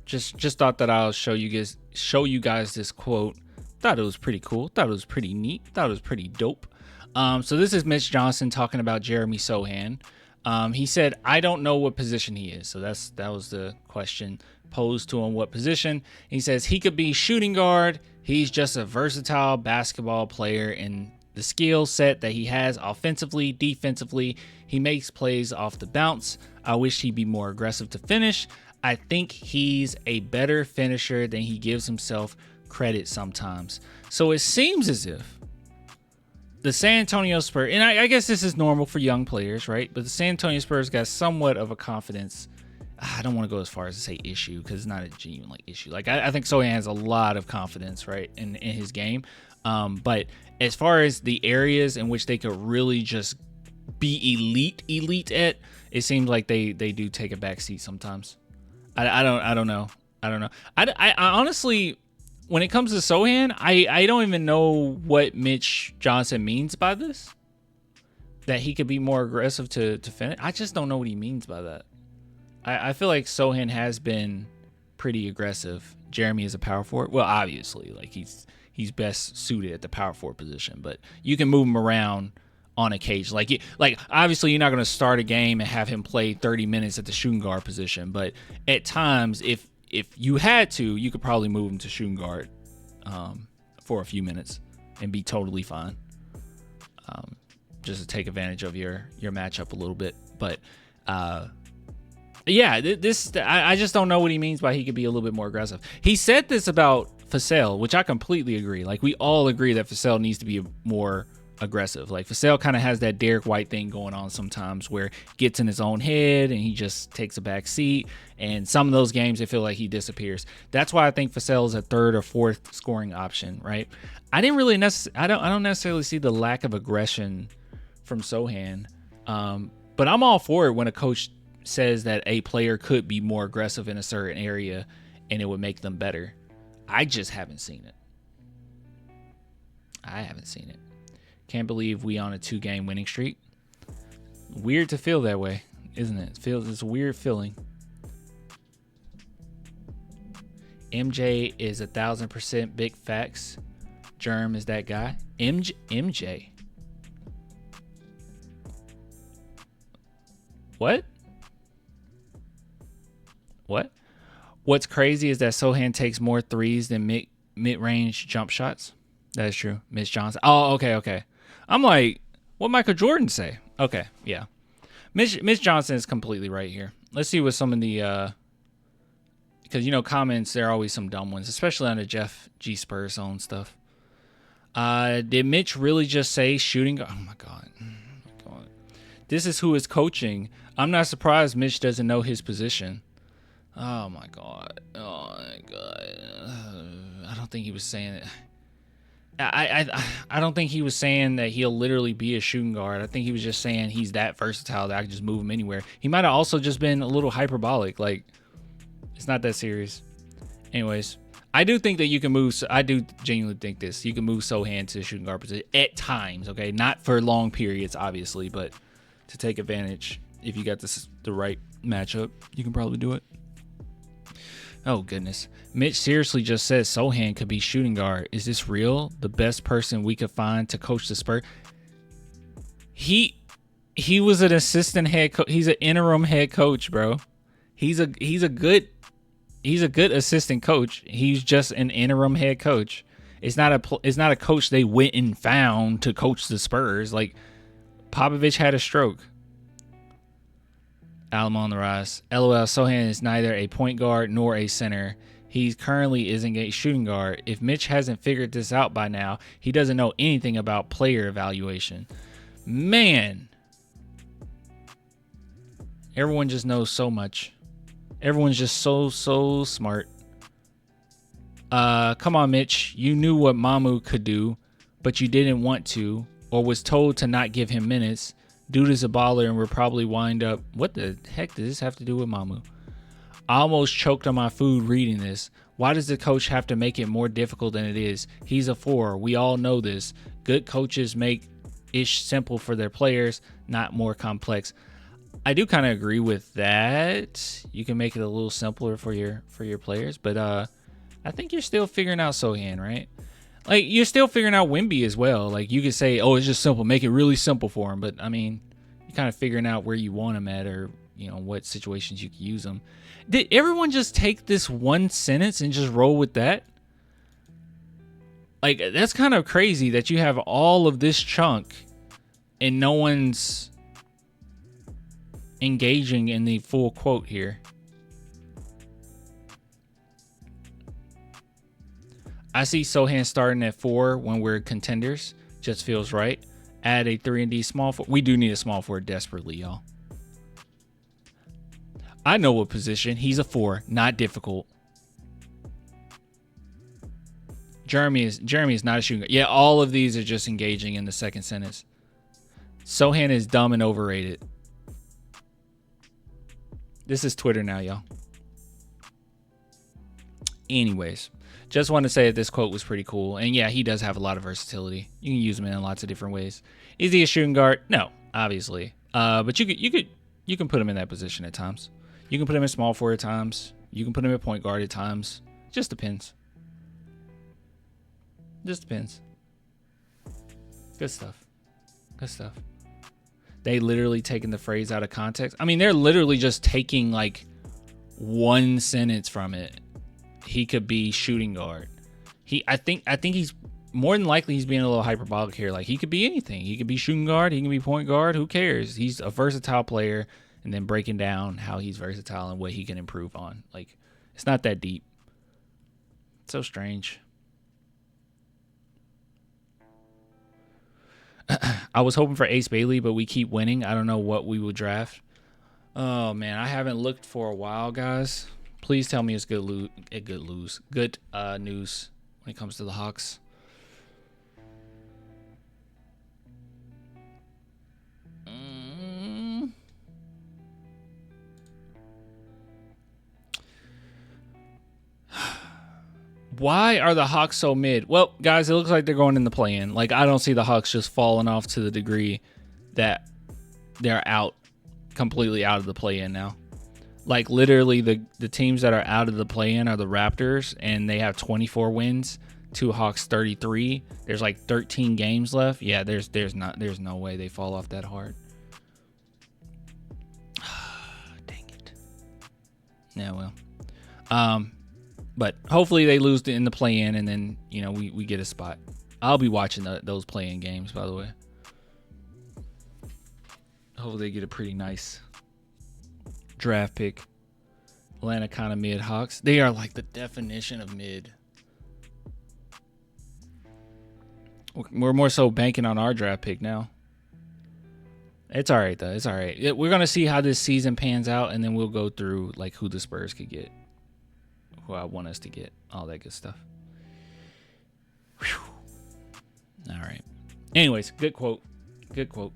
Just thought that I'll show you guys this quote. Thought it was pretty cool. Thought it was pretty neat. Thought it was pretty dope. So this is Mitch Johnson talking about Jeremy Sochan. He said, "I don't know what position he is." So that was the question posed to him. What position? He says he could be shooting guard. He's just a versatile basketball player, and the skill set that he has offensively, defensively, he makes plays off the bounce. I wish he'd be more aggressive to finish. I think he's a better finisher than he gives himself credit sometimes. So it seems as if the San Antonio Spurs, and I guess this is normal for young players, right? But the San Antonio Spurs got somewhat of a confidence. I don't want to go as far as to say issue, because it's not a genuine issue. Like I think Sochan has a lot of confidence, right, in his game. But as far as the areas in which they could really just be elite at, it seems like they do take a back seat sometimes. I don't know. I honestly, when it comes to Sochan, I don't even know what Mitch Johnson means by this. That he could be more aggressive to finish. I just don't know what he means by that. I feel like Sochan has been pretty aggressive. Jeremy is a power forward. Well, obviously, like he's best suited at the power forward position, but you can move him around on occasion. Like obviously you're not going to start a game and have him play 30 minutes at the shooting guard position, but at times if you had to, you could probably move him to shooting guard for a few minutes and be totally fine. Just to take advantage of your matchup a little bit, but yeah, I just don't know what he means by he could be a little bit more aggressive. He said this about Vassell, which I completely agree. Like, we all agree that Vassell needs to be more aggressive. Like, Vassell kind of has that Derek White thing going on sometimes, where he gets in his own head and he just takes a back seat. And some of those games, I feel like he disappears. That's why I think Vassell is a third or fourth scoring option, right? I don't necessarily see the lack of aggression from Sochan, but I'm all for it when a coach says that a player could be more aggressive in a certain area and it would make them better. I just haven't seen it. Can't believe we on a 2-game winning streak. Weird to feel that way, isn't it? It's a weird feeling. MJ is 1,000% big facts. Germ is that guy. MJ. What? What's crazy is that Sochan takes more threes than mid-range jump shots. That is true. Mitch Johnson. Oh, okay. I'm like, what Michael Jordan say? Okay, yeah. Mitch Johnson is completely right here. Let's see what some of the because comments, there are always some dumb ones, especially on the Jeff G. Spurs own stuff. Did Mitch really just say shooting? Oh my god. This is who is coaching. I'm not surprised Mitch doesn't know his position. Oh my god. I don't think he was saying it. I don't think he was saying that he'll literally be a shooting guard. I think he was just saying he's that versatile that I can just move him anywhere. He might have also just been a little hyperbolic. Like, it's not that serious. Anyways, I do think that you can move. I do genuinely think this. You can move Sochan to the shooting guard position at times. Okay, not for long periods, obviously, but to take advantage, if you got the right matchup, you can probably do it. Oh, goodness. Mitch seriously just says Sochan could be shooting guard. Is this real? The best person we could find to coach the Spurs? He was an assistant head coach. He's an interim head coach, bro. He's a good assistant coach. He's just an interim head coach. It's not a coach they went and found to coach the Spurs. Like, Popovich had a stroke. Alamo on the rise. LOL, Sochan is neither a point guard nor a center. He currently isn't a shooting guard. If Mitch hasn't figured this out by now, he doesn't know anything about player evaluation. Man. Everyone just knows so much. Everyone's just so smart. Come on, Mitch. You knew what Mamu could do, but you didn't want to, or was told to not give him minutes. Dude is a baller and we'll probably wind up... What the heck does this have to do with Mamu? I almost choked on my food reading this. Why does the coach have to make it more difficult than it is? He's a 4. We all know this. Good coaches make ish simple for their players, not more complex. I do kind of agree with that. You can make it a little simpler for your players, but I think you're still figuring out Sohan, right? Like, you're still figuring out Wemby as well. Like, you could say, oh, it's just simple, make it really simple for him, but I mean, you're kind of figuring out where you want him at, or what situations you can use them. Did everyone just take this one sentence and just roll with that? Like, that's kind of crazy that you have all of this chunk and no one's engaging in the full quote here. I see Sohan starting at 4 when we're contenders. Just feels right. Add a 3-and-D small forward. We do need a small forward desperately, y'all. I know what position. He's a 4. Not difficult. Jeremy is not a shooting guard. Yeah, all of these are just engaging in the second sentence. Sohan is dumb and overrated. This is Twitter now, y'all. Anyways, just wanted to say that this quote was pretty cool. And yeah, he does have a lot of versatility. You can use him in lots of different ways. Is he a shooting guard? No, obviously. But you can put him in that position at times. You can put him in small forward at times. You can put him at point guard at times. Just depends. Just depends. Good stuff. Good stuff. They literally taking the phrase out of context. I mean, they're literally just taking like one sentence from it. He could be shooting guard. I think he's more than likely he's being a little hyperbolic here. Like, he could be anything. He could be shooting guard. He can be point guard. Who cares? He's a versatile player. And then breaking down how he's versatile and what he can improve on. Like, it's not that deep. It's so strange. I was hoping for Ace Bailey, but we keep winning. I don't know what we will draft. Oh, man. I haven't looked for a while, guys. Please tell me it's good news when it comes to the Hawks. Why are the Hawks so mid? Well, guys, it looks like they're going in the play-in. Like, I don't see the Hawks just falling off to the degree that they're completely out of the play-in now. Like, literally, the teams that are out of the play-in are the Raptors, and they have 24 wins. Hawks 33. There's like 13 games left. Yeah, there's no way they fall off that hard. Dang it. Yeah, well. But hopefully they lose in the play-in, and then, we get a spot. I'll be watching those play-in games, by the way. Hopefully they get a pretty nice draft pick. Atlanta kind of mid. Hawks. They are like the definition of mid. We're more so banking on our draft pick now. It's all right, though. It's all right. We're going to see how this season pans out, and then we'll go through like who the Spurs could get. Who I want us to get, all that good stuff. Whew. All right. Anyways, good quote. Good quote.